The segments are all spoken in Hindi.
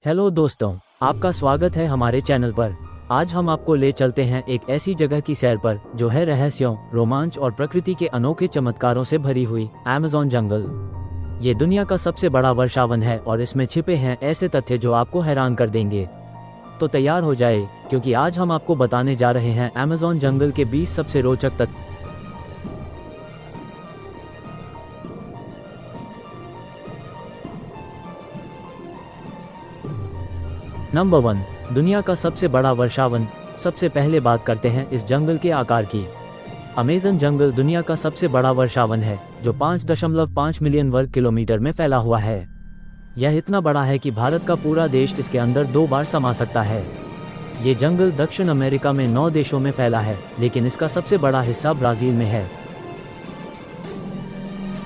हेलो दोस्तों, आपका स्वागत है हमारे चैनल पर। आज हम आपको ले चलते हैं एक ऐसी जगह की सैर पर जो है रहस्यों, रोमांच और प्रकृति के अनोखे चमत्कारों से भरी हुई अमेज़न जंगल। ये दुनिया का सबसे बड़ा वर्षावन है और इसमें छिपे हैं ऐसे तथ्य जो आपको हैरान कर देंगे। तो तैयार हो जाए, क्योंकि आज हम आपको बताने जा रहे हैं अमेज़न जंगल के 20 सबसे रोचक तथ्य। नंबर 1, दुनिया का सबसे बड़ा वर्षावन। सबसे पहले बात करते हैं इस जंगल के आकार की। अमेज़न जंगल दुनिया का सबसे बड़ा वर्षावन है जो 5.5 मिलियन वर्ग किलोमीटर में फैला हुआ है। यह इतना बड़ा है कि भारत का पूरा देश इसके अंदर 2 बार समा सकता है। ये जंगल दक्षिण अमेरिका में 9 देशों में फैला है, लेकिन इसका सबसे बड़ा हिस्सा ब्राज़ील में है।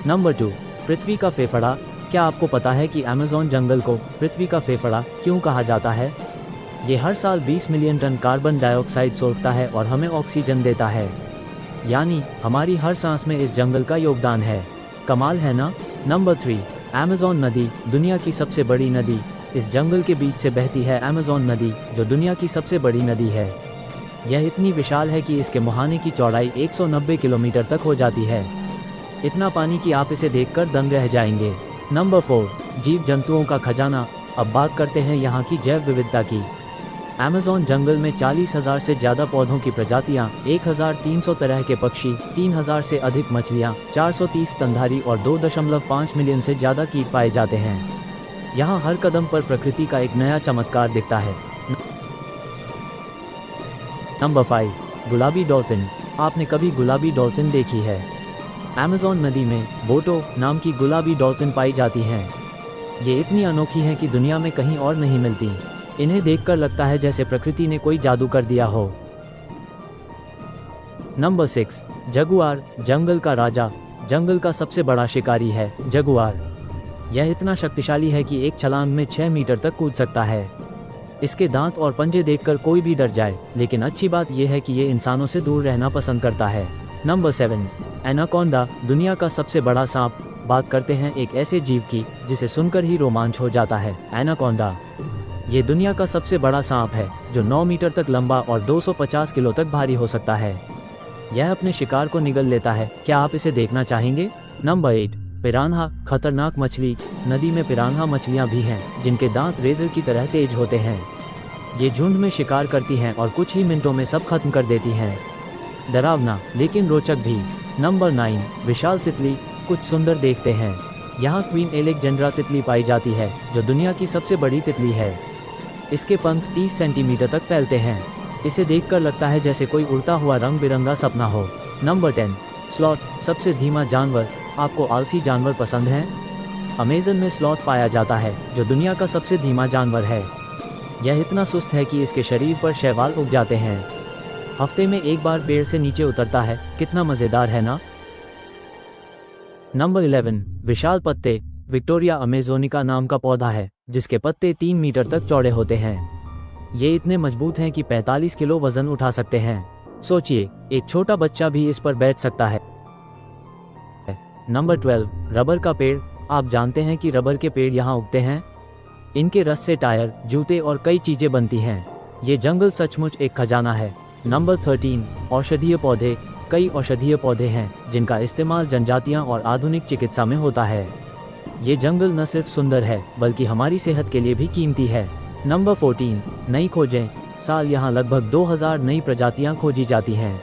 नंबर 2, पृथ्वी का फेफड़ा। क्या आपको पता है कि अमेज़न जंगल को पृथ्वी का फेफड़ा क्यों कहा जाता है? ये हर साल 20 मिलियन टन कार्बन डाइऑक्साइड सोखता है और हमें ऑक्सीजन देता है। यानी हमारी हर सांस में इस जंगल का योगदान है। कमाल है ना? नंबर 3, अमेज़न नदी, दुनिया की सबसे बड़ी नदी। इस जंगल के बीच से बहती है अमेज़न नदी, जो दुनिया की सबसे बड़ी नदी है। यह इतनी विशाल है कि इसके मुहाने की चौड़ाई 190 किलोमीटर तक हो जाती है। इतना पानी कि आप इसे देखकर दंग रह जाएंगे। नंबर 4, जीव जंतुओं का खजाना। अब बात करते हैं यहाँ की जैव विविधता की। अमेज़न जंगल में 40,000 से ज़्यादा पौधों की प्रजातियाँ, 1,300 तरह के पक्षी, 3,000 से अधिक मछलियाँ, 430 स्तनधारी और 2.5 मिलियन से ज़्यादा कीट पाए जाते हैं। यहाँ हर कदम पर प्रकृति का एक नया चमत्कार दिखता है। नंबर 5, गुलाबी डॉल्फिन। आपने कभी गुलाबी डॉल्फिन देखी है? अमेज़न नदी में बोटो नाम की गुलाबी डॉल्फिन पाई जाती हैं। ये इतनी अनोखी हैं कि दुनिया में कहीं और नहीं मिलती। इन्हें देखकर लगता है जैसे प्रकृति ने कोई जादू कर दिया हो। नंबर 6, जगुआर, जंगल का राजा। जंगल का सबसे बड़ा शिकारी है जगुआर। यह इतना शक्तिशाली है कि एक छलांग में 6 मीटर तक कूद सकता है। इसके दांत और पंजे देखकर कोई भी डर जाए, लेकिन अच्छी बात यह है कि ये इंसानों से दूर रहना पसंद करता है। नंबर 7, एनाकोंडा, दुनिया का सबसे बड़ा सांप। बात करते हैं एक ऐसे जीव की जिसे सुनकर ही रोमांच हो जाता है, एनाकोंडा। ये दुनिया का सबसे बड़ा सांप है जो 9 मीटर तक लंबा और 250 किलो तक भारी हो सकता है। यह अपने शिकार को निगल लेता है। क्या आप इसे देखना चाहेंगे? नंबर 8, पिरान्हा, खतरनाक मछली। नदी में पिरान्हा मछलियां भी हैं जिनके दांत रेजर की तरह तेज होते हैं। ये झुंड में शिकार करती हैं और कुछ ही मिनटों में सब खत्म कर देती हैं। डरावना लेकिन रोचक भी। नंबर 9, विशाल तितली। कुछ सुंदर देखते हैं। यहाँ क्वीन एलेक्जेंड्रा तितली पाई जाती है जो दुनिया की सबसे बड़ी तितली है। इसके पंख 30 सेंटीमीटर तक फैलते हैं। इसे देखकर लगता है जैसे कोई उड़ता हुआ रंग बिरंगा सपना हो। नंबर 10, स्लॉथ, सबसे धीमा जानवर। आपको आलसी जानवर पसंद हैं? अमेज़न में स्लॉथ पाया जाता है जो दुनिया का सबसे धीमा जानवर है। यह इतना सुस्त है कि इसके शरीर पर शैवाल उग जाते हैं। हफ्ते में एक बार पेड़ से नीचे उतरता है। कितना मज़ेदार है ना? नंबर 11, विशाल पत्ते। विक्टोरिया अमेज़ोनिका नाम का पौधा है जिसके पत्ते 3 मीटर तक चौड़े होते हैं। ये इतने मजबूत हैं कि 45 किलो वजन उठा सकते हैं। सोचिए, एक छोटा बच्चा भी इस पर बैठ सकता है। नंबर 12, रबर का पेड़। आप जानते हैं कि रबर के पेड़ यहाँ उगते हैं? इनके रस से टायर, जूते और कई चीजें बनती हैं। ये जंगल सचमुच एक खजाना है। नंबर 13, औषधीय पौधे। कई औषधीय पौधे हैं जिनका इस्तेमाल जनजातियां और आधुनिक चिकित्सा में होता है। ये जंगल न सिर्फ सुंदर है बल्कि हमारी सेहत के लिए भी कीमती है। नंबर 14, नई खोजें। साल यहाँ लगभग 2000 नई प्रजातियां खोजी जाती हैं।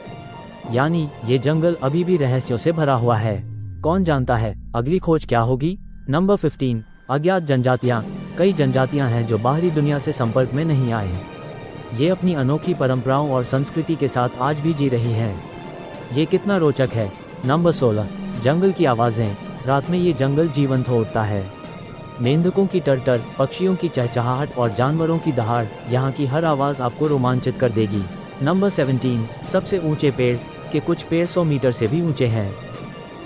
यानी ये जंगल अभी भी रहस्यों से भरा हुआ है। कौन जानता है अगली खोज क्या होगी? नंबर 15, अज्ञात जनजातियां। कई जनजातियां हैं जो बाहरी दुनिया से संपर्क में नहीं आए। ये अपनी अनोखी परंपराओं और संस्कृति के साथ आज भी जी रही हैं। ये कितना रोचक है। नंबर 16, जंगल की आवाज़ें। रात में ये जंगल जीवंत हो उठता है। मेंढकों की टरटर, पक्षियों की चहचहाहट और जानवरों की दहाड़, यहाँ की हर आवाज़ आपको रोमांचित कर देगी। नंबर 17, सबसे ऊंचे पेड़। के कुछ पेड़ 100 मीटर से भी ऊंचे हैं,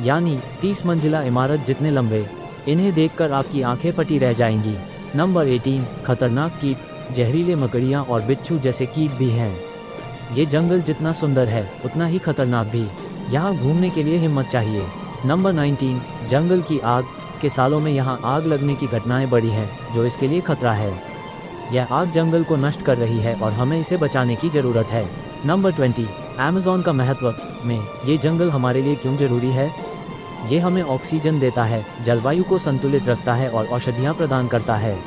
यानी 30 मंजिला इमारत जितने लंबे। इन्हें देखकर आपकी आंखें फटी रह जाएंगी। नंबर 18, खतरनाक कीट। जहरीले मकड़ियाँ और बिच्छू जैसे कीट भी हैं। ये जंगल जितना सुंदर है उतना ही खतरनाक भी। यहाँ घूमने के लिए हिम्मत चाहिए। नंबर 19, जंगल की आग। के सालों में यहाँ आग लगने की घटनाएं बढ़ी हैं जो इसके लिए खतरा है। यह आग जंगल को नष्ट कर रही है और हमें इसे बचाने की जरूरत है। नंबर 20, अमेज़न का महत्व में ये जंगल हमारे लिए क्यों जरूरी है? ये हमें ऑक्सीजन देता है, जलवायु को संतुलित रखता है और औषधियाँ प्रदान करता है।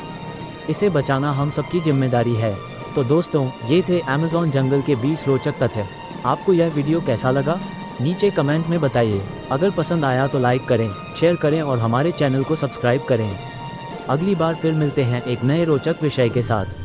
इसे बचाना हम सबकी जिम्मेदारी है। तो दोस्तों, ये थे अमेज़न जंगल के 20 रोचक तथ्य। आपको यह वीडियो कैसा लगा? नीचे कमेंट में बताइए। अगर पसंद आया तो लाइक करें, शेयर करें और हमारे चैनल को सब्सक्राइब करें। अगली बार फिर मिलते हैं एक नए रोचक विषय के साथ।